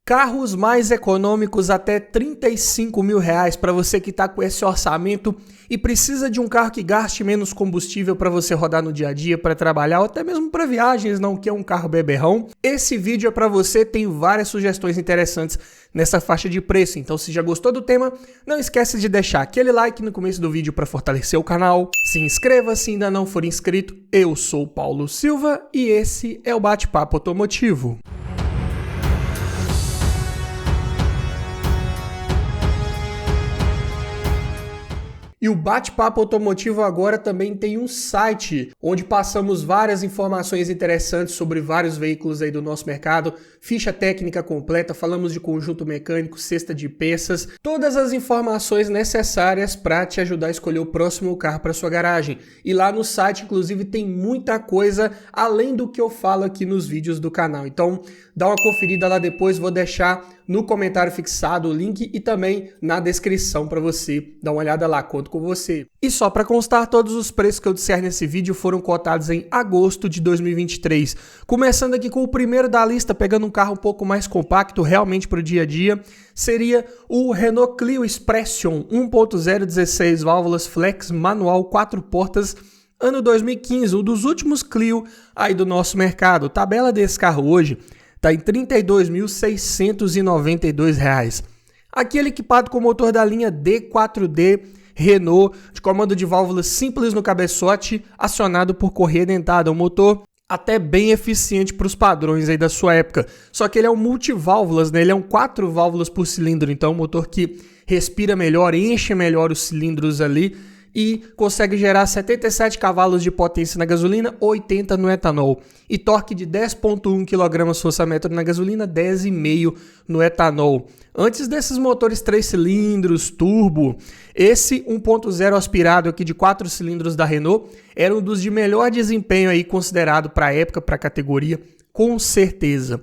Carros mais econômicos até R$ 35 mil para você que está com esse orçamento e precisa de um carro que gaste menos combustível para você rodar no dia a dia, para trabalhar ou até mesmo para viagens, não que é um carro beberrão. Esse vídeo é para você, tem várias sugestões interessantes nessa faixa de preço. Então, se já gostou do tema, não esquece de deixar aquele like no começo do vídeo para fortalecer o canal. Se inscreva se ainda não for inscrito. Eu sou o Paulo Silva e esse é o Bate-Papo Automotivo. E o Bate-Papo Automotivo agora também tem um site onde passamos várias informações interessantes sobre vários veículos aí do nosso mercado, ficha técnica completa, falamos de conjunto mecânico, cesta de peças, todas as informações necessárias para te ajudar a escolher o próximo carro para sua garagem. E lá no site, inclusive, tem muita coisa além do que eu falo aqui nos vídeos do canal. Então, dá uma conferida lá depois, vou deixar no comentário fixado o link e também na descrição para você dar uma olhada lá, conto com você. E só para constar, todos os preços que eu disser nesse vídeo foram cotados em agosto de 2023. Começando aqui com o primeiro da lista, pegando um carro um pouco mais compacto, realmente para o dia a dia, seria o Renault Clio Expression 1.0 16 válvulas flex manual 4 portas, ano 2015, um dos últimos Clio aí do nosso mercado. A tabela desse carro hoje está em R$ 32.692. Aqui ele equipado com motor da linha D4D Renault, de comando de válvulas simples no cabeçote, acionado por correia dentada. Um motor até bem eficiente para os padrões aí da sua época. Só que ele é um multiválvulas, né? Ele é um 4 válvulas por cilindro, então um motor que respira melhor, enche melhor os cilindros ali e consegue gerar 77 cavalos de potência na gasolina, 80 no etanol. E torque de 10,1 kgfm na gasolina, 10,5 no etanol. Antes desses motores 3 cilindros, turbo, esse 1.0 aspirado aqui de 4 cilindros da Renault era um dos de melhor desempenho aí considerado para a época, para a categoria, com certeza.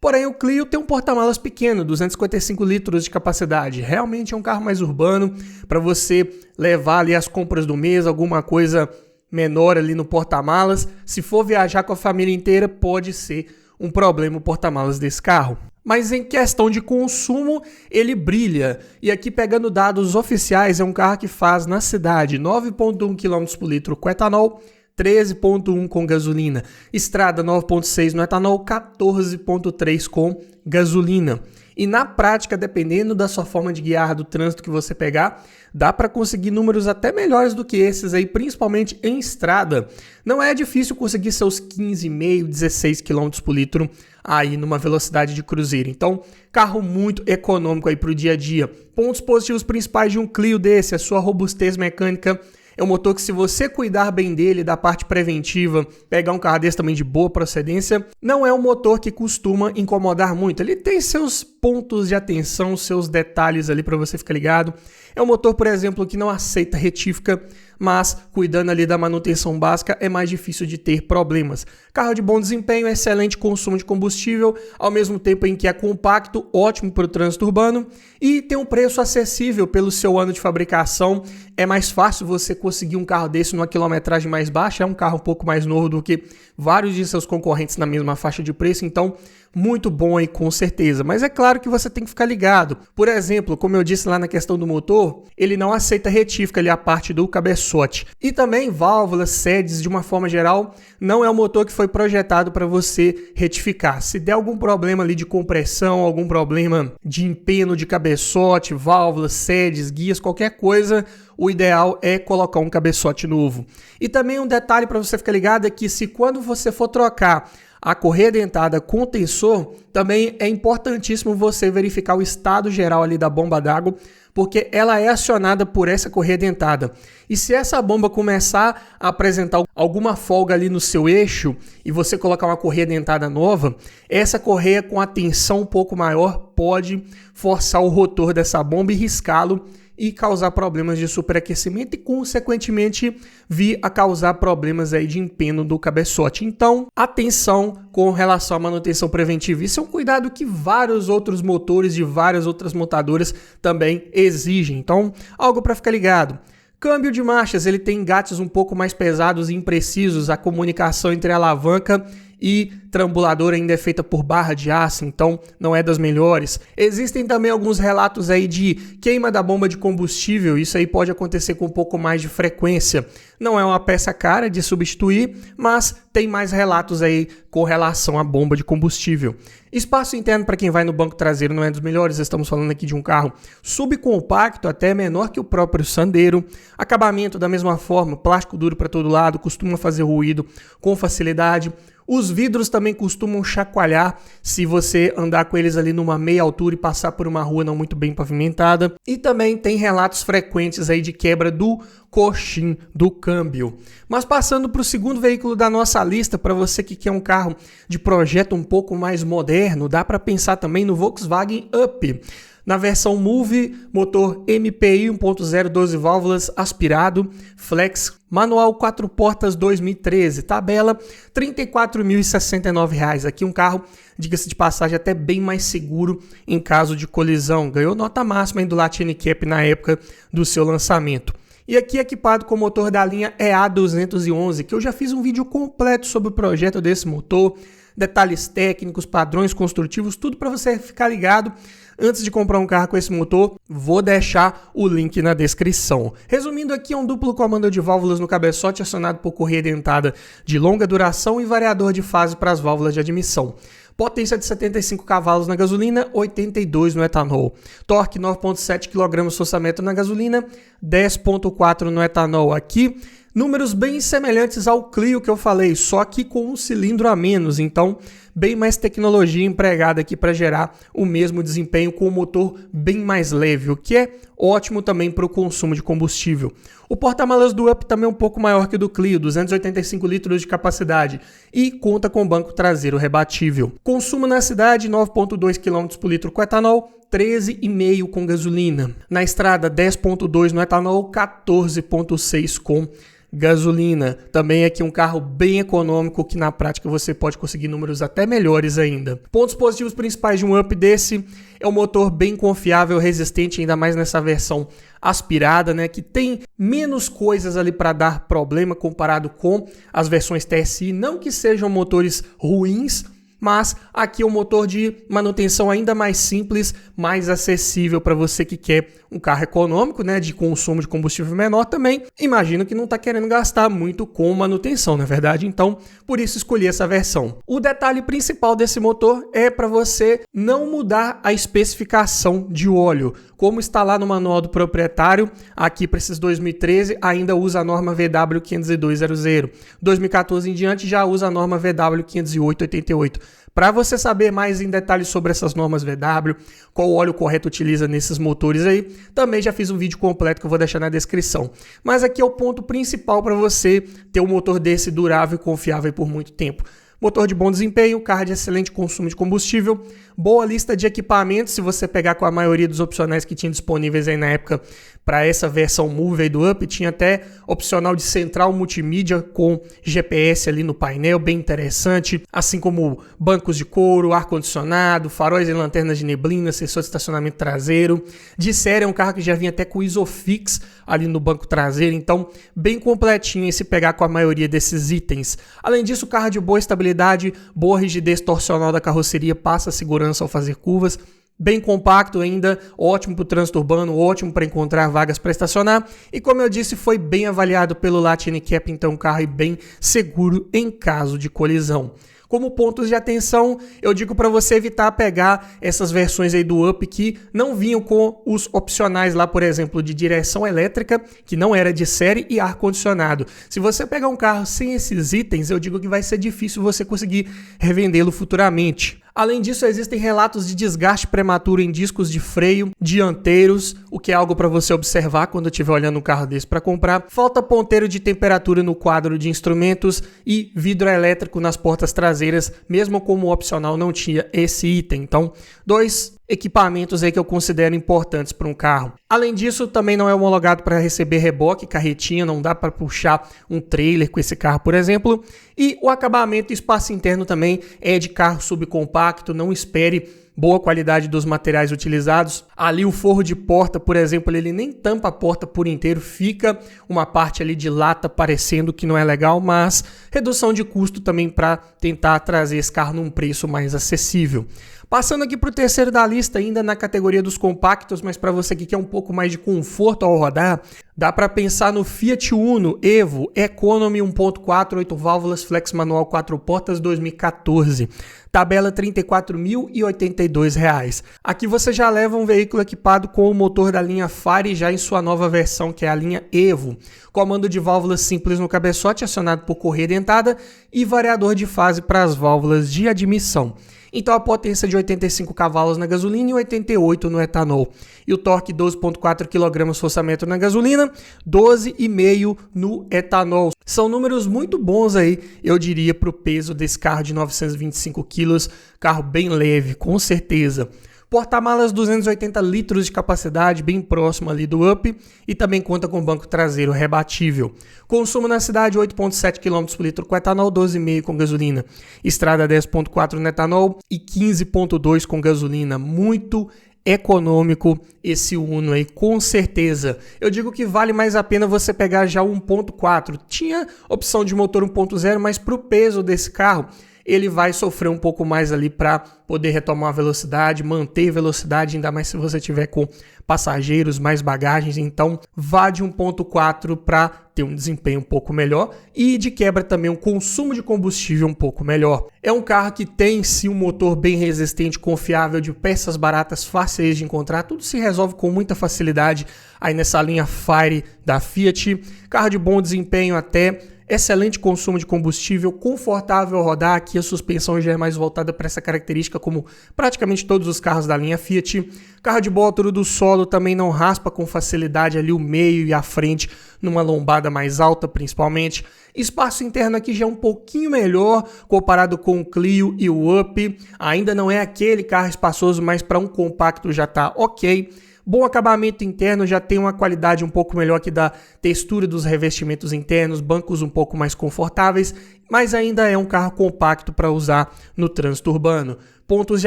Porém, o Clio tem um porta-malas pequeno, 255 litros de capacidade. Realmente é um carro mais urbano, para você levar ali as compras do mês, alguma coisa menor ali no porta-malas. Se for viajar com a família inteira, pode ser um problema o porta-malas desse carro. Mas em questão de consumo, ele brilha. E aqui, pegando dados oficiais, é um carro que faz na cidade 9,1 km por litro com etanol, 13,1 com gasolina. Estrada 9,6 no etanol, 14,3 com gasolina. E na prática, dependendo da sua forma de guiar, do trânsito que você pegar, dá para conseguir números até melhores do que esses aí, principalmente em estrada. Não é difícil conseguir seus 15,5, 16 km por litro aí numa velocidade de cruzeiro. Então, carro muito econômico aí para o dia a dia. Pontos positivos principais de um Clio desse: a sua robustez mecânica. É um motor que, se você cuidar bem dele, da parte preventiva, pegar um carro desse também de boa procedência, não é um motor que costuma incomodar muito. Ele tem seus pontos de atenção, seus detalhes ali para você ficar ligado. É um motor, por exemplo, que não aceita retífica, mas cuidando ali da manutenção básica é mais difícil de ter problemas. Carro de bom desempenho, excelente consumo de combustível, ao mesmo tempo em que é compacto, ótimo para o trânsito urbano e tem um preço acessível pelo seu ano de fabricação. É mais fácil você conseguir um carro desse numa quilometragem mais baixa, é um carro um pouco mais novo do que vários de seus concorrentes na mesma faixa de preço, então muito bom aí com certeza. Mas é claro que você tem que ficar ligado. Por exemplo, como eu disse lá na questão do motor, ele não aceita retífica ali a parte do cabeçote. E também válvulas, sedes, de uma forma geral, não é um motor que foi projetado para você retificar. Se der algum problema ali de compressão, algum problema de empeno de cabeçote, válvulas, sedes, guias, qualquer coisa, o ideal é colocar um cabeçote novo. E também um detalhe para você ficar ligado é que, se quando você for trocar a correia dentada com tensor, também é importantíssimo você verificar o estado geral ali da bomba d'água, porque ela é acionada por essa correia dentada. E se essa bomba começar a apresentar alguma folga ali no seu eixo e você colocar uma correia dentada nova, essa correia com a tensão um pouco maior pode forçar o rotor dessa bomba e riscá-lo e causar problemas de superaquecimento e, consequentemente, vir a causar problemas aí de empeno do cabeçote. Então, atenção com relação à manutenção preventiva. Isso é um cuidado que vários outros motores de várias outras montadoras também exigem. Então, algo para ficar ligado. Câmbio de marchas, ele tem engates um pouco mais pesados e imprecisos. A comunicação entre a alavanca e trambuladora ainda é feita por barra de aço, então não é das melhores. Existem também alguns relatos aí de queima da bomba de combustível, isso aí pode acontecer com um pouco mais de frequência. Não é uma peça cara de substituir, mas tem mais relatos aí com relação à bomba de combustível. Espaço interno para quem vai no banco traseiro não é dos melhores, estamos falando aqui de um carro subcompacto, até menor que o próprio Sandero. Acabamento da mesma forma, plástico duro para todo lado, costuma fazer ruído com facilidade. Os vidros também costumam chacoalhar se você andar com eles ali numa meia altura e passar por uma rua não muito bem pavimentada. E também tem relatos frequentes aí de quebra do coxim do câmbio. Mas passando para o segundo veículo da nossa lista, para você que quer um carro de projeto um pouco mais moderno, dá para pensar também no Volkswagen Up. Na versão Move, motor MPI 1.0 12 válvulas aspirado, flex, manual 4 portas 2013, tabela R$ 34.069. Aqui um carro, diga-se de passagem, até bem mais seguro em caso de colisão. Ganhou nota máxima do Latin Cap na época do seu lançamento. E aqui equipado com o motor da linha EA211, que eu já fiz um vídeo completo sobre o projeto desse motor, detalhes técnicos, padrões construtivos, tudo para você ficar ligado antes de comprar um carro com esse motor. Vou deixar o link na descrição. Resumindo aqui, é um duplo comando de válvulas no cabeçote acionado por correia dentada de longa duração e variador de fase para as válvulas de admissão. Potência de 75 cavalos na gasolina, 82 no etanol. Torque 9,7 kgfm na gasolina, 10,4 no etanol. Aqui, números bem semelhantes ao Clio que eu falei, só que com um cilindro a menos, então bem mais tecnologia empregada aqui para gerar o mesmo desempenho com um motor bem mais leve, o que é ótimo também para o consumo de combustível. O porta-malas do Up também é um pouco maior que o do Clio, 285 litros de capacidade e conta com banco traseiro rebatível. Consumo na cidade 9,2 km por litro com etanol, 13,5 com gasolina. Na estrada 10,2 no etanol, 14,6 com gasolina. Também aqui um carro bem econômico que na prática você pode conseguir números até melhores ainda. Pontos positivos principais de um Up desse é um motor bem confiável, resistente, ainda mais nessa versão aspirada, né, que tem menos coisas ali para dar problema comparado com as versões TSI, não que sejam motores ruins, mas aqui é um motor de manutenção ainda mais simples, mais acessível para você que quer um carro econômico, né, de consumo de combustível menor também. Imagino que não está querendo gastar muito com manutenção, não é verdade? Então, por isso escolhi essa versão. O detalhe principal desse motor é para você não mudar a especificação de óleo. Como está lá no manual do proprietário, aqui para esses 2013 ainda usa a norma VW 50200. 2014 em diante já usa a norma VW 50888. Para você saber mais em detalhes sobre essas normas VW, qual óleo correto utiliza nesses motores aí, também já fiz um vídeo completo que eu vou deixar na descrição. Mas aqui é o ponto principal para você ter um motor desse durável e confiável por muito tempo. Motor de bom desempenho, carro de excelente consumo de combustível, boa lista de equipamentos, se você pegar com a maioria dos opcionais que tinha disponíveis aí na época para essa versão Move aí do Up, tinha até opcional de central multimídia com GPS ali no painel, bem interessante, assim como bancos de couro, ar-condicionado, faróis e lanternas de neblina, sensor de estacionamento traseiro. De série é um carro que já vinha até com Isofix ali no banco traseiro, então bem completinho em se pegar com a maioria desses itens. Além disso, o carro de boa estabilidade, boa rigidez torcional da carroceria, passa segurança ao fazer curvas, bem compacto ainda, ótimo para o trânsito urbano, ótimo para encontrar vagas para estacionar e, como eu disse, foi bem avaliado pelo Latin Cap, então um carro bem seguro em caso de colisão. Como pontos de atenção, eu digo para você evitar pegar essas versões aí do Up que não vinham com os opcionais lá, por exemplo, de direção elétrica, que não era de série, e ar-condicionado. Se você pegar um carro sem esses itens, eu digo que vai ser difícil você conseguir revendê-lo futuramente. Além disso, existem relatos de desgaste prematuro em discos de freio dianteiros, o que é algo para você observar quando estiver olhando um carro desse para comprar. Falta ponteiro de temperatura no quadro de instrumentos e vidro elétrico nas portas traseiras, mesmo como o opcional não tinha esse item. Então, dois equipamentos aí que eu considero importantes para um carro. Além disso, também não é homologado para receber reboque, carretinha, não dá para puxar um trailer com esse carro, por exemplo. E o acabamento e espaço interno também é de carro subcompacto, não espere boa qualidade dos materiais utilizados. Ali o forro de porta, por exemplo, ele nem tampa a porta por inteiro, fica uma parte ali de lata parecendo que não é legal, mas redução de custo também para tentar trazer esse carro num preço mais acessível. Passando aqui para o terceiro da lista, ainda na categoria dos compactos, mas para você que quer um pouco mais de conforto ao rodar, dá para pensar no Fiat Uno Evo Economy 1.4, 8 válvulas, flex manual 4 portas 2014. Tabela R$ 34.082. Aqui você já leva um veículo equipado com o motor da linha Fire já em sua nova versão, que é a linha Evo. Comando de válvulas simples no cabeçote, acionado por correia dentada, e variador de fase para as válvulas de admissão. Então a potência de 85 cavalos na gasolina e 88 no etanol. E o torque 12,4 kgfm na gasolina, 12,5 no etanol. São números muito bons aí, eu diria, para o peso desse carro de 925 kg, carro bem leve, com certeza. Porta-malas 280 litros de capacidade, bem próximo ali do Up, e também conta com banco traseiro rebatível. Consumo na cidade 8,7 km por litro com etanol, 12,5 com gasolina. Estrada 10,4 no etanol e 15,2 com gasolina. Muito econômico esse Uno aí, com certeza. Eu digo que vale mais a pena você pegar já o 1.4. Tinha opção de motor 1.0, mas para o peso desse carro, ele vai sofrer um pouco mais ali para poder retomar a velocidade, manter velocidade, ainda mais se você tiver com passageiros, mais bagagens. Então, vá de 1.4 para ter um desempenho um pouco melhor e, de quebra, também um consumo de combustível um pouco melhor. É um carro que tem, sim, um motor bem resistente, confiável, de peças baratas, fáceis de encontrar. Tudo se resolve com muita facilidade aí nessa linha Fire da Fiat. Carro de bom desempenho até, excelente consumo de combustível, confortável ao rodar. Aqui a suspensão já é mais voltada para essa característica, como praticamente todos os carros da linha Fiat. Carro de boa altura do solo, também não raspa com facilidade ali o meio e a frente, numa lombada mais alta principalmente. Espaço interno aqui já é um pouquinho melhor comparado com o Clio e o Up. Ainda não é aquele carro espaçoso, mas para um compacto já está ok. Bom acabamento interno, já tem uma qualidade um pouco melhor aqui da textura dos revestimentos internos, bancos um pouco mais confortáveis, mas ainda é um carro compacto para usar no trânsito urbano. Pontos de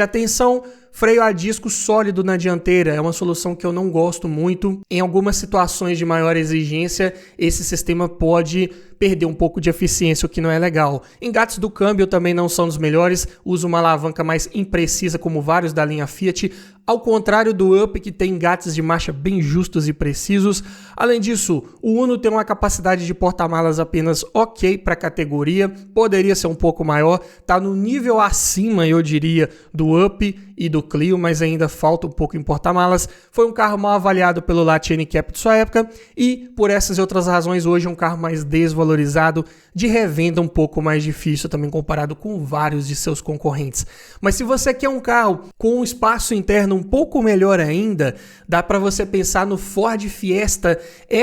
atenção: freio a disco sólido na dianteira, é uma solução que eu não gosto muito. Em algumas situações de maior exigência, esse sistema pode perder um pouco de eficiência, o que não é legal. Engates do câmbio também não são dos melhores, usa uma alavanca mais imprecisa como vários da linha Fiat, ao contrário do Up, que tem engates de marcha bem justos e precisos. Além disso, o Uno tem uma capacidade de porta-malas apenas ok para a categoria, poderia ser um pouco maior, está no nível acima, eu diria, do Up e do Clio, mas ainda falta um pouco em porta-malas. Foi um carro mal avaliado pelo Lat NCAP de sua época e, por essas e outras razões, hoje é um carro mais desvalorizado, de revenda um pouco mais difícil também comparado com vários de seus concorrentes. Mas se você quer um carro com um espaço interno um pouco melhor ainda, dá para você pensar no Ford Fiesta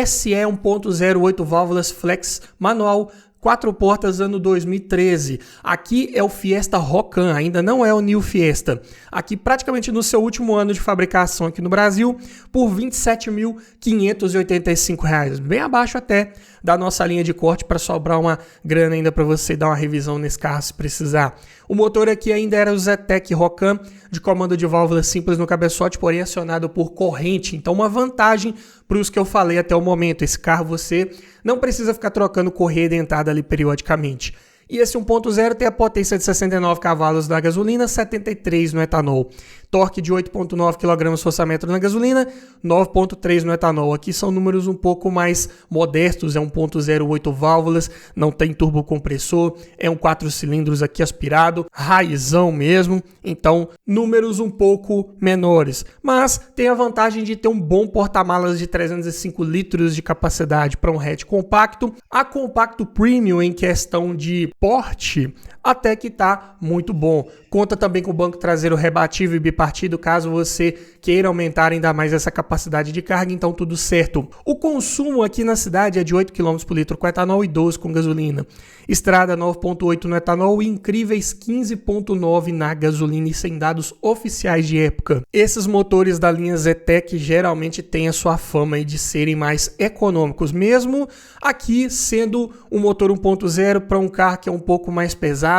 SE 1.0 8 válvulas flex manual, 4 portas, ano 2013. Aqui é o Fiesta Rocan, ainda não é o New Fiesta. Aqui praticamente no seu último ano de fabricação aqui no Brasil, por R$ 27.585, bem abaixo até da nossa linha de corte, para sobrar uma grana ainda para você dar uma revisão nesse carro se precisar. O motor aqui ainda era o Zetec Rocan, de comando de válvulas simples no cabeçote, porém acionado por corrente. Então uma vantagem para os que eu falei até o momento. Esse carro você não precisa ficar trocando correia dentada ali periodicamente. E esse 1.0 tem a potência de 69 cavalos na gasolina, 73 no etanol. Torque de 8,9 kgfm na gasolina, 9,3 no etanol. Aqui são números um pouco mais modestos, é 1.0 8 válvulas, não tem turbocompressor, é um 4 cilindros aqui aspirado, raizão mesmo, então números um pouco menores. Mas tem a vantagem de ter um bom porta-malas de 305 litros de capacidade para um hatch compacto. A compacto premium em questão de porte até que tá muito bom. Conta também com o banco traseiro rebatível e bipartido, caso você queira aumentar ainda mais essa capacidade de carga, então tudo certo. O consumo aqui na cidade é de 8 km por litro com etanol e 12 com gasolina. Estrada 9,8 no etanol e incríveis 15,9 na gasolina, e sem dados oficiais de época. Esses motores da linha Zetec geralmente têm a sua fama aí de serem mais econômicos, mesmo aqui sendo um motor 1.0 para um carro que é um pouco mais pesado.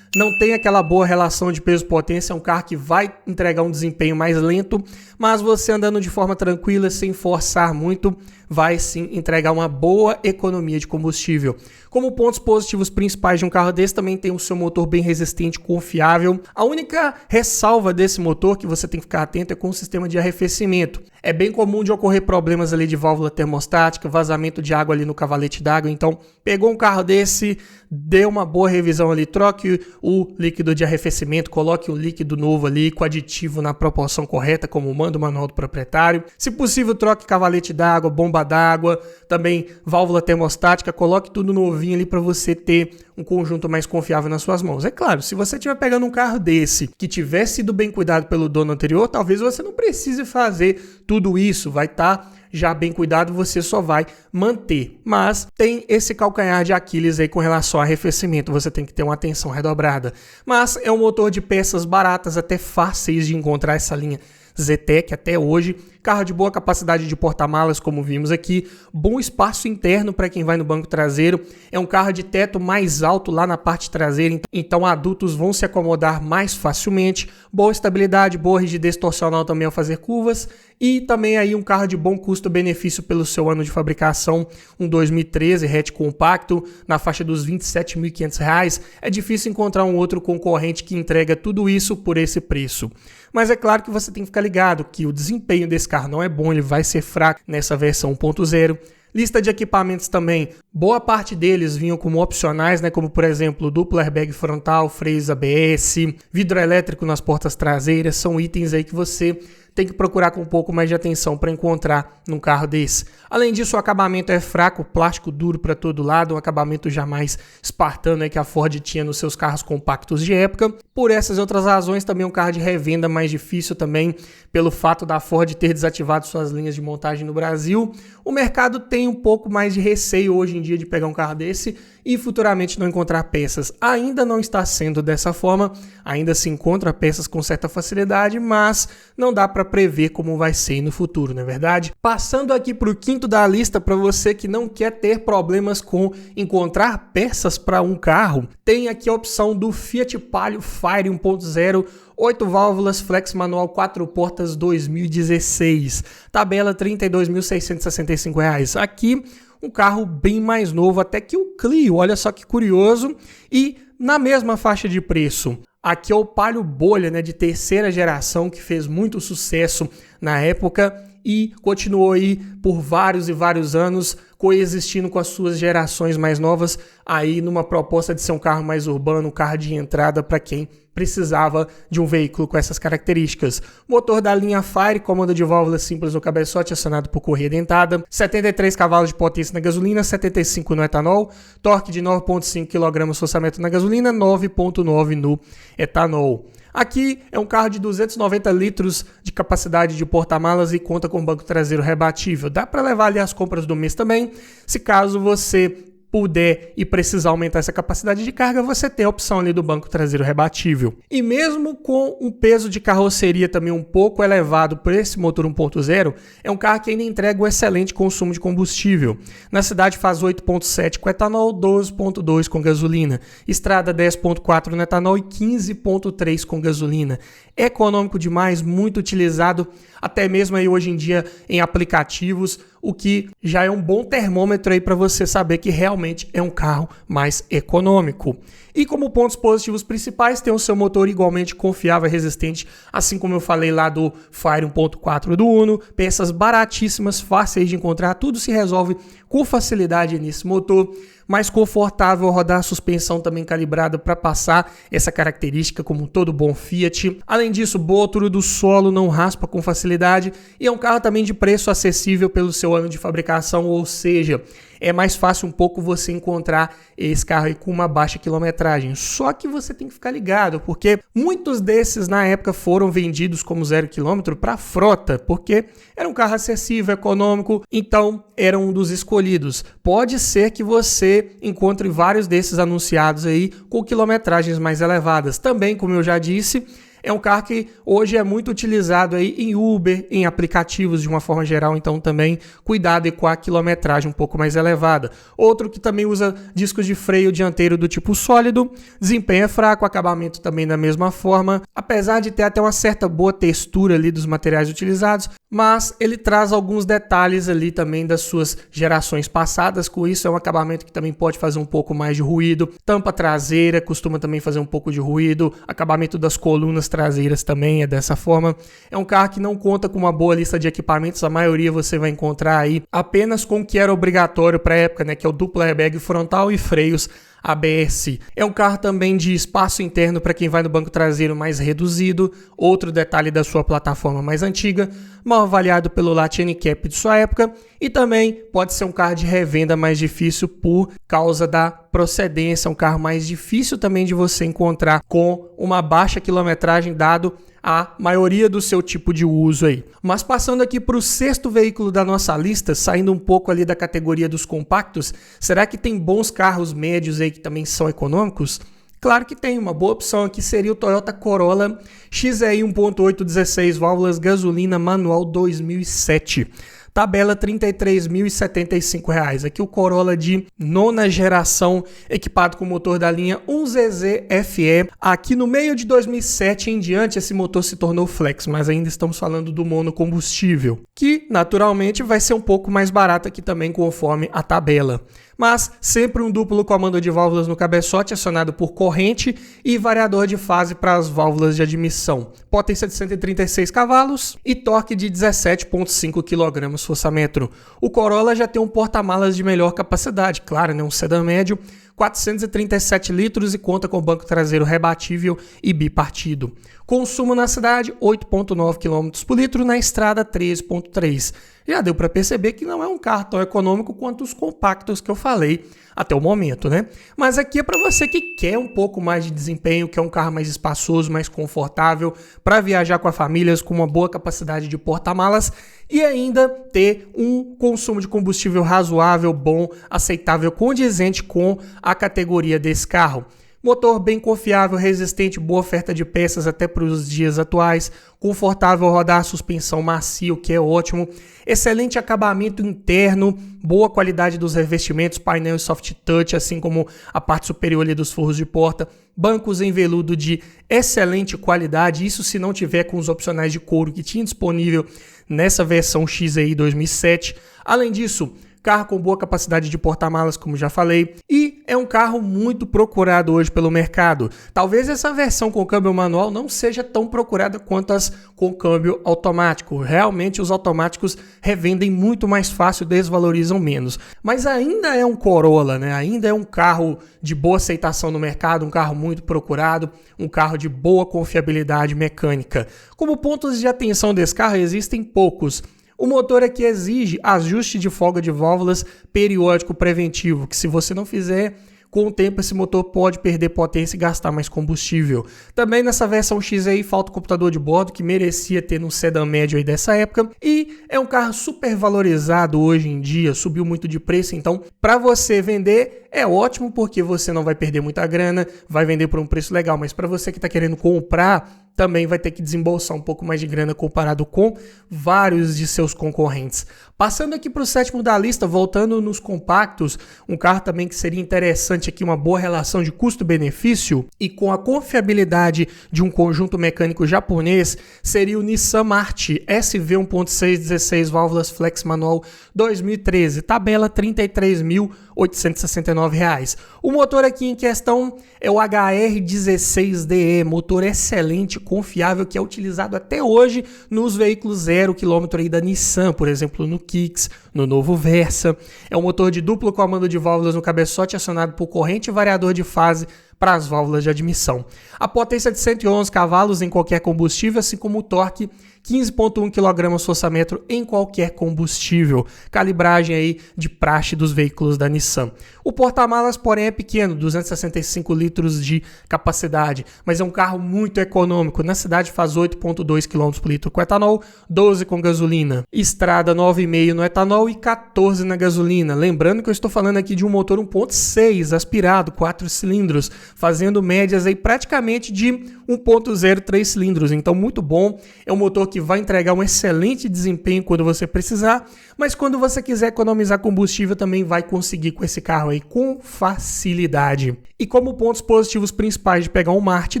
não tem aquela boa relação de peso-potência, é um carro que vai entregar um desempenho mais lento, mas você andando de forma tranquila, sem forçar muito, vai sim entregar uma boa economia de combustível. Como pontos positivos principais de um carro desse, também tem o seu motor bem resistente, confiável. A única ressalva desse motor que você tem que ficar atento é com o sistema de arrefecimento. É bem comum de ocorrer problemas ali de válvula termostática, vazamento de água ali no cavalete d'água, então pegou um carro desse, dê uma boa revisão ali, troque o líquido de arrefecimento, coloque um líquido novo ali com aditivo na proporção correta, como manda o manual do proprietário. Se possível, troque cavalete d'água, bomba d'água, também válvula termostática, coloque tudo novinho ali para você ter um conjunto mais confiável nas suas mãos. É claro, se você estiver pegando um carro desse que tiver sido bem cuidado pelo dono anterior, talvez você não precise fazer tudo isso, vai estar já bem cuidado, você só vai manter. Mas tem esse calcanhar de Aquiles aí com relação ao arrefecimento, você tem que ter uma atenção redobrada. Mas é um motor de peças baratas, até fáceis de encontrar essa linha Zetec até hoje. Carro de boa capacidade de porta-malas, como vimos aqui, bom espaço interno para quem vai no banco traseiro, é um carro de teto mais alto lá na parte traseira, então adultos vão se acomodar mais facilmente, boa estabilidade, boa rigidez torcional também ao fazer curvas, e também aí um carro de bom custo-benefício pelo seu ano de fabricação, um 2013 hatch compacto, na faixa dos R$ 27.500, é difícil encontrar um outro concorrente que entrega tudo isso por esse preço. Mas é claro que você tem que ficar ligado que o desempenho desse carro não é bom, ele vai ser fraco nessa versão 1.0. Lista de equipamentos também, boa parte deles vinham como opcionais, né, como por exemplo duplo airbag frontal, freios ABS, vidro elétrico nas portas traseiras, são itens aí que você tem que procurar com um pouco mais de atenção para encontrar num carro desse. Além disso, o acabamento é fraco, plástico duro para todo lado, um acabamento jamais espartano aí que a Ford tinha nos seus carros compactos de época. Por essas e outras razões, também é um carro de revenda mais difícil também, pelo fato da Ford ter desativado suas linhas de montagem no Brasil. O mercado tem um pouco mais de receio hoje em dia de pegar um carro desse e futuramente não encontrar peças. Ainda não está sendo dessa forma, ainda se encontra peças com certa facilidade, mas não dá para prever como vai ser no futuro, não é verdade? Passando aqui para o quinto da lista, para você que não quer ter problemas com encontrar peças para um carro, tem aqui a opção do Fiat Palio Fire 1.0, 8 válvulas, flex manual 4 portas 2016, tabela R$ 32.665. Aqui um carro bem mais novo até que o Clio, olha só que curioso, e na mesma faixa de preço. Aqui é o Palio Bolha, né, de terceira geração, que fez muito sucesso na época e continuou aí por vários e vários anos coexistindo com as suas gerações mais novas, aí numa proposta de ser um carro mais urbano, um carro de entrada para quem precisava de um veículo com essas características. Motor da linha Fire, comando de válvula simples no cabeçote, acionado por correia dentada, 73 cavalos de potência na gasolina, 75 no etanol, torque de 9,5 kgfm na gasolina, 9,9 no etanol. Aqui é um carro de 290 litros de capacidade de porta-malas e conta com banco traseiro rebatível. Dá para levar ali as compras do mês também, se caso você puder e precisar aumentar essa capacidade de carga, você tem a opção ali do banco traseiro rebatível. E mesmo com um peso de carroceria também um pouco elevado por esse motor 1.0, é um carro que ainda entrega um excelente consumo de combustível. Na cidade faz 8,7 com etanol, 12,2 com gasolina. Estrada 10,4 no etanol e 15,3 com gasolina. Econômico demais, muito utilizado até mesmo aí hoje em dia em aplicativos, o que já é um bom termômetro aí para você saber que realmente é um carro mais econômico. E como pontos positivos principais, tem o seu motor igualmente confiável e resistente, assim como eu falei lá do Fire 1.4 do Uno, peças baratíssimas, fáceis de encontrar, tudo se resolve com facilidade nesse motor, mais confortável rodar, a suspensão também calibrada para passar essa característica como todo bom Fiat. Além disso, boa altura do solo, não raspa com facilidade e é um carro também de preço acessível pelo seu ano de fabricação, ou seja, é mais fácil um pouco você encontrar esse carro aí com uma baixa quilometragem. Só que você tem que ficar ligado, porque muitos desses na época foram vendidos como 0 km para frota, porque era um carro acessível, econômico, então era um dos escolhidos. Pode ser que você encontre vários desses anunciados aí com quilometragens mais elevadas. Também, como eu já disse, É um carro que hoje é muito utilizado aí em Uber, em aplicativos de uma forma geral, então também cuidado com a quilometragem um pouco mais elevada. Outro que também usa discos de freio dianteiro do tipo sólido, desempenho é fraco, acabamento também da mesma forma, apesar de ter até uma certa boa textura ali dos materiais utilizados, mas ele traz alguns detalhes ali também das suas gerações passadas, com isso é um acabamento que também pode fazer um pouco mais de ruído, tampa traseira costuma também fazer um pouco de ruído, acabamento das colunas traseiras também é dessa forma. É um carro que não conta com uma boa lista de equipamentos, a maioria você vai encontrar aí apenas com o que era obrigatório para a época, né, que é o duplo airbag frontal e freios ABS. É um carro também de espaço interno para quem vai no banco traseiro mais reduzido, outro detalhe da sua plataforma mais antiga, mal avaliado pelo Latin Cap de sua época, e também pode ser um carro de revenda mais difícil por causa da procedência, um carro mais difícil também de você encontrar com uma baixa quilometragem dado a maioria do seu tipo de uso aí. Mas passando aqui para o sexto veículo da nossa lista, saindo um pouco ali da categoria dos compactos, será que tem bons carros médios aí que também são econômicos? Claro que tem, uma boa opção aqui seria o Toyota Corolla XEI 1.8 16 válvulas gasolina manual 2007. Tabela R$ 33.075. Aqui o Corolla de nona geração, equipado com motor da linha 1ZZ FE. Aqui no meio de 2007 em diante, esse motor se tornou flex, mas ainda estamos falando do monocombustível, que naturalmente vai ser um pouco mais barato aqui também conforme a tabela. Mas sempre um duplo comando de válvulas no cabeçote acionado por corrente e variador de fase para as válvulas de admissão. Potência de 136 cavalos e torque de 17,5 kgfm. O Corolla já tem um porta-malas de melhor capacidade, claro, né? Um sedã médio, 437 litros e conta com banco traseiro rebatível e bipartido. Consumo na cidade, 8,9 km por litro, na estrada, 13,3. Já deu para perceber que não é um carro tão econômico quanto os compactos que eu falei até o momento, né? Mas aqui é para você que quer um pouco mais de desempenho, quer um carro mais espaçoso, mais confortável, para viajar com a família, com uma boa capacidade de porta-malas e ainda ter um consumo de combustível razoável, bom, aceitável, condizente com a categoria desse carro. Motor bem confiável, resistente, boa oferta de peças até para os dias atuais, confortável rodar, suspensão macia, o que é ótimo, excelente acabamento interno, boa qualidade dos revestimentos, painel soft touch, assim como a parte superior ali dos forros de porta, bancos em veludo de excelente qualidade, isso se não tiver com os opcionais de couro que tinha disponível nessa versão XEI 2007. Além disso, carro com boa capacidade de porta-malas, como já falei, e é um carro muito procurado hoje pelo mercado. Talvez essa versão com câmbio manual não seja tão procurada quanto as com câmbio automático. Realmente os automáticos revendem muito mais fácil, desvalorizam menos. Mas ainda é um Corolla, né? Ainda é um carro de boa aceitação no mercado, um carro muito procurado, um carro de boa confiabilidade mecânica. Como pontos de atenção desse carro existem poucos. O motor aqui exige ajuste de folga de válvulas periódico preventivo, que se você não fizer, com o tempo esse motor pode perder potência e gastar mais combustível. Também nessa versão XEI falta o computador de bordo, que merecia ter no sedã médio aí dessa época. E é um carro super valorizado hoje em dia, subiu muito de preço, então para você vender é ótimo porque você não vai perder muita grana, vai vender por um preço legal, mas para você que está querendo comprar, também vai ter que desembolsar um pouco mais de grana comparado com vários de seus concorrentes. Passando aqui para o sétimo da lista, voltando nos compactos, um carro também que seria interessante aqui, uma boa relação de custo-benefício e com a confiabilidade de um conjunto mecânico japonês, seria o Nissan Marti SV 1.6 16 válvulas flex manual 2013, tabela R$ 33.869. O motor aqui em questão é o HR16DE, motor excelente, confiável, que é utilizado até hoje nos veículos 0 km aí da Nissan, por exemplo, no Kicks, no novo Versa. É um motor de duplo comando de válvulas no cabeçote acionado por corrente e variador de fase para as válvulas de admissão. A potência de 111 cavalos em qualquer combustível, assim como o torque 15,1 kg/m em qualquer combustível. Calibragem aí de praxe dos veículos da Nissan. O porta-malas, porém, é pequeno, 265 litros de capacidade, mas é um carro muito econômico. Na cidade faz 8,2 km por litro com etanol, 12 com gasolina. Estrada 9,5 no etanol e 14 na gasolina. Lembrando que eu estou falando aqui de um motor 1.6 aspirado, 4 cilindros, fazendo médias aí praticamente de 1.0 3 cilindros. Então, muito bom. É um motor que vai entregar um excelente desempenho quando você precisar, mas quando você quiser economizar combustível também vai conseguir com esse carro aí com facilidade. E como pontos positivos principais de pegar um Marte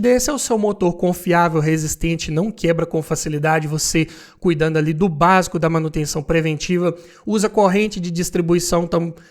desse é o seu motor confiável, resistente, não quebra com facilidade, você cuidando ali do básico da manutenção preventiva, usa corrente de distribuição,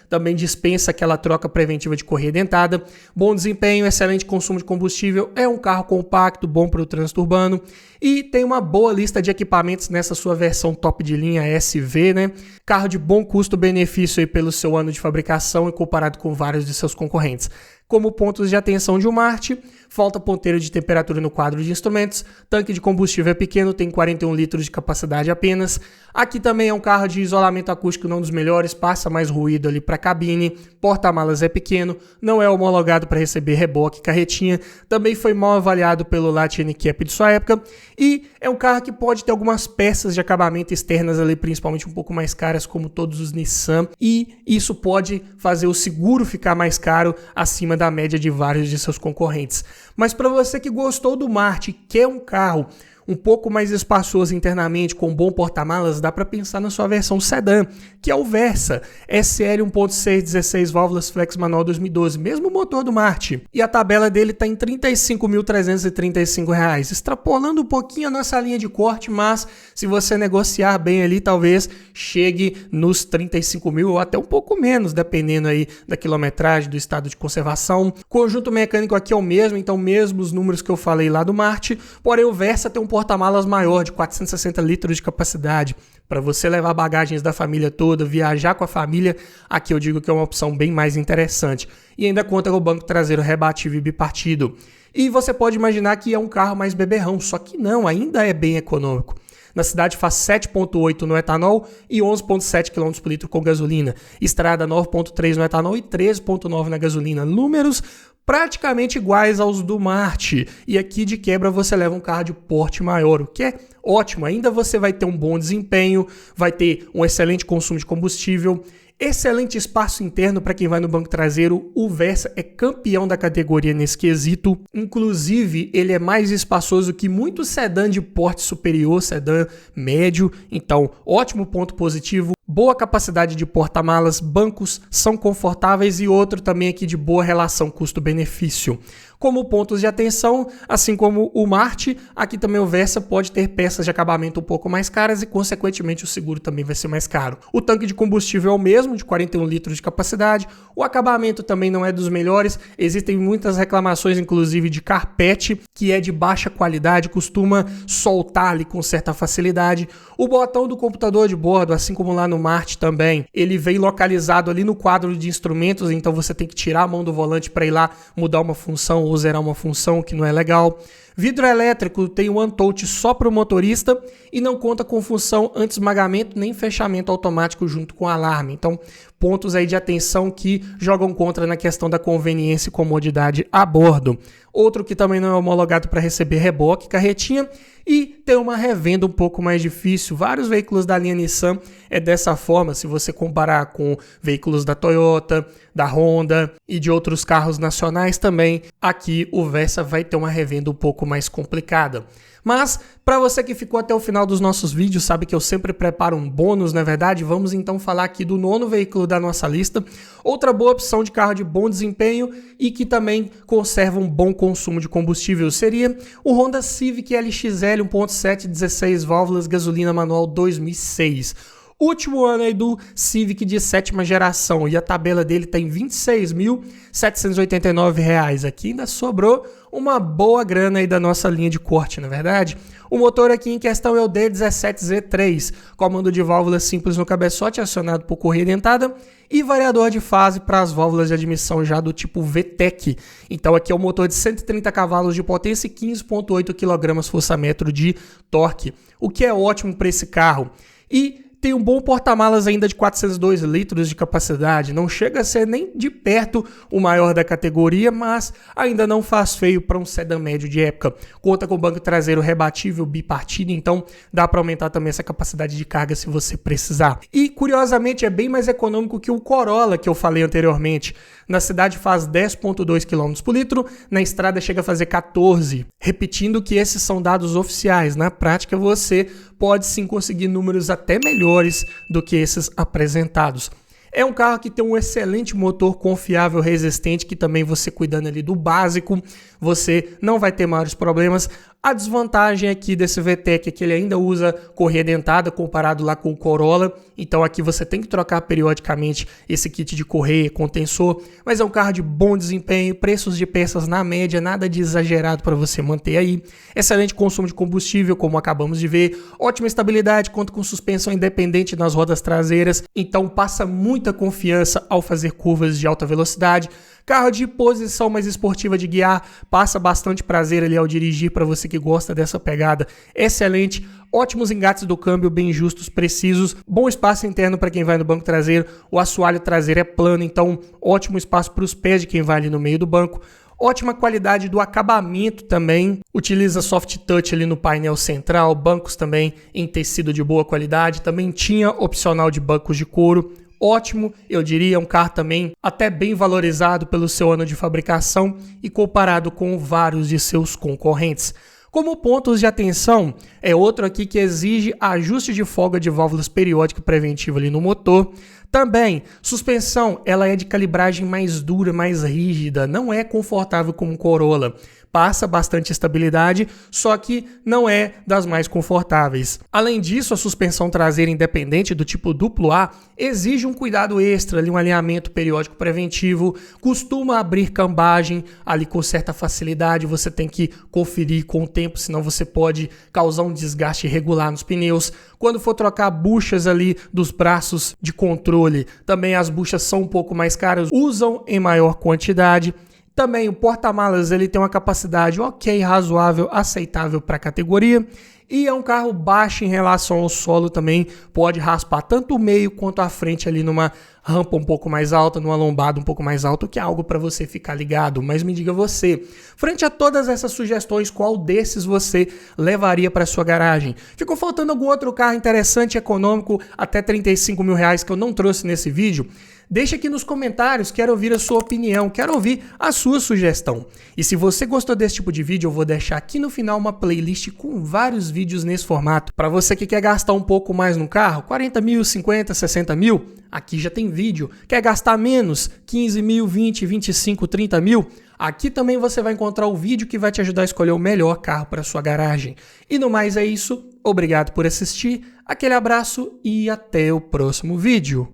também dispensa aquela troca preventiva de correia dentada, bom desempenho, excelente consumo de combustível, é um carro compacto, bom para o trânsito urbano e tem uma boa lista de equipamentos nessa sua versão top de linha SV, né? Carro de bom custo-benefício aí pelo seu ano de fabricação e comparado com vários de seus concorrentes. Como pontos de atenção de um Marte, falta ponteiro de temperatura no quadro de instrumentos, tanque de combustível é pequeno, tem 41 litros de capacidade apenas. Aqui também é um carro de isolamento acústico não dos melhores, passa mais ruído ali para a cabine, porta-malas é pequeno, não é homologado para receber reboque e carretinha, também foi mal avaliado pelo Latin NCAP de sua época e é um carro que pode ter algumas peças de acabamento externas ali, principalmente um pouco mais caras, como todos os Nissan, e isso pode fazer o seguro ficar mais caro acima da média de vários de seus concorrentes. Mas para você que gostou do Marte, quer um carro um pouco mais espaçoso internamente, com bom porta-malas, dá para pensar na sua versão sedã, que é o Versa, SL 1.6, 16 válvulas flex manual 2012, mesmo motor do Marte. E a tabela dele está em R$ 35.335, extrapolando um pouquinho a nossa linha de corte, mas se você negociar bem ali, talvez chegue nos 35 mil ou até um pouco menos, dependendo aí da quilometragem, do estado de conservação. Conjunto mecânico aqui é o mesmo, então mesmo os números que eu falei lá do Marte, porém o Versa tem um porta-malas maior, de 460 litros de capacidade, para você levar bagagens da família toda, viajar com a família, aqui eu digo que é uma opção bem mais interessante. E ainda conta com o banco traseiro rebatível e bipartido. E você pode imaginar que é um carro mais beberrão, só que não, ainda é bem econômico. Na cidade faz 7,8 no etanol e 11,7 km por litro com gasolina. Estrada 9,3 no etanol e 13,9 na gasolina. Números praticamente iguais aos do Marte. E aqui de quebra você leva um carro de porte maior, o que é ótimo. Ainda você vai ter um bom desempenho, vai ter um excelente consumo de combustível, excelente espaço interno para quem vai no banco traseiro. O Versa é campeão da categoria nesse quesito. Inclusive, ele é mais espaçoso que muitos sedã de porte superior, sedã médio. Então, ótimo ponto positivo. Boa capacidade de porta-malas, bancos são confortáveis e outro também aqui de boa relação custo-benefício. Como pontos de atenção, assim como o Marte, aqui também o Versa pode ter peças de acabamento um pouco mais caras e, consequentemente, o seguro também vai ser mais caro. O tanque de combustível é o mesmo, de 41 litros de capacidade. O acabamento também não é dos melhores. Existem muitas reclamações, inclusive, de carpete, que é de baixa qualidade, costuma soltar ali com certa facilidade. O botão do computador de bordo, assim como lá no Marte também, ele vem localizado ali no quadro de instrumentos, então você tem que tirar a mão do volante para ir lá mudar uma função ou zerar uma função, que não é legal. Vidro elétrico tem o one-touch só para o motorista e não conta com função anti-esmagamento nem fechamento automático junto com alarme. Então, pontos aí de atenção que jogam contra na questão da conveniência e comodidade a bordo. Outro que também não é homologado para receber reboque, carretinha, e tem uma revenda um pouco mais difícil. Vários veículos da linha Nissan é dessa forma, se você comparar com veículos da Toyota, da Honda e de outros carros nacionais também, aqui o Versa vai ter uma revenda um pouco mais complicada. Mas, para você que ficou até o final dos nossos vídeos, sabe que eu sempre preparo um bônus, não é verdade? Vamos então falar aqui do nono veículo da nossa lista. Outra boa opção de carro de bom desempenho e que também conserva um bom consumo de combustível seria o Honda Civic LXL 1.7 16 válvulas gasolina manual 2006. Último ano aí do Civic de 7ª geração e a tabela dele tá em R$ 26.789. Aqui ainda sobrou uma boa grana aí da nossa linha de corte, na verdade. O motor aqui em questão é o D17Z3, comando de válvula simples no cabeçote acionado por correia dentada e variador de fase para as válvulas de admissão já do tipo VTEC. Então aqui é um motor de 130 cavalos de potência e 15,8 kgfm de torque, o que é ótimo para esse carro. E tem um bom porta-malas ainda de 402 litros de capacidade, não chega a ser nem de perto o maior da categoria, mas ainda não faz feio para um sedã médio de época. Conta com banco traseiro rebatível bipartido, então dá para aumentar também essa capacidade de carga se você precisar. E curiosamente é bem mais econômico que o Corolla que eu falei anteriormente. Na cidade faz 10,2 km por litro, na estrada chega a fazer 14. Repetindo que esses são dados oficiais, na prática você pode sim conseguir números até melhores do que esses apresentados. É um carro que tem um excelente motor confiável, resistente, que também você cuidando ali do básico, você não vai ter maiores problemas. A desvantagem aqui desse VTEC é que ele ainda usa correia dentada comparado lá com o Corolla, então aqui você tem que trocar periodicamente esse kit de correia, contensor, mas é um carro de bom desempenho, preços de peças na média, nada de exagerado para você manter aí, excelente consumo de combustível, como acabamos de ver, ótima estabilidade, conta com suspensão independente nas rodas traseiras, então passa muita confiança ao fazer curvas de alta velocidade. Carro de posição mais esportiva de guiar, passa bastante prazer ali ao dirigir para você que gosta dessa pegada excelente. Ótimos engates do câmbio, bem justos, precisos, bom espaço interno para quem vai no banco traseiro, o assoalho traseiro é plano, então ótimo espaço para os pés de quem vai ali no meio do banco. Ótima qualidade do acabamento também, utiliza soft touch ali no painel central, bancos também em tecido de boa qualidade, também tinha opcional de bancos de couro. Ótimo, eu diria, um carro também até bem valorizado pelo seu ano de fabricação e comparado com vários de seus concorrentes. Como pontos de atenção, é outro aqui que exige ajuste de folga de válvulas periódica preventiva ali no motor. Também, suspensão, ela é de calibragem mais dura, mais rígida, não é confortável como um Corolla. Passa bastante estabilidade, só que não é das mais confortáveis. Além disso, a suspensão traseira independente do tipo duplo A exige um cuidado extra, ali um alinhamento periódico preventivo, costuma abrir cambagem ali com certa facilidade, você tem que conferir com o tempo, senão você pode causar um desgaste irregular nos pneus. Quando for trocar buchas ali dos braços de controle, também as buchas são um pouco mais caras, usam em maior quantidade. Também o porta-malas ele tem uma capacidade ok, razoável, aceitável para a categoria e é um carro baixo em relação ao solo também, pode raspar tanto o meio quanto a frente ali numa rampa um pouco mais alta, numa lombada um pouco mais alta, que é algo para você ficar ligado, mas me diga você, frente a todas essas sugestões, qual desses você levaria para sua garagem? Ficou faltando algum outro carro interessante, econômico, até R$35 mil que eu não trouxe nesse vídeo? Deixa aqui nos comentários, quero ouvir a sua opinião, quero ouvir a sua sugestão. E se você gostou desse tipo de vídeo, eu vou deixar aqui no final uma playlist com vários vídeos nesse formato. Para você que quer gastar um pouco mais no carro, 40 mil, 50, 60 mil, aqui já tem vídeo. Quer gastar menos, 15 mil, 20, 25, 30 mil? Aqui também você vai encontrar o vídeo que vai te ajudar a escolher o melhor carro para sua garagem. E no mais é isso, obrigado por assistir, aquele abraço e até o próximo vídeo.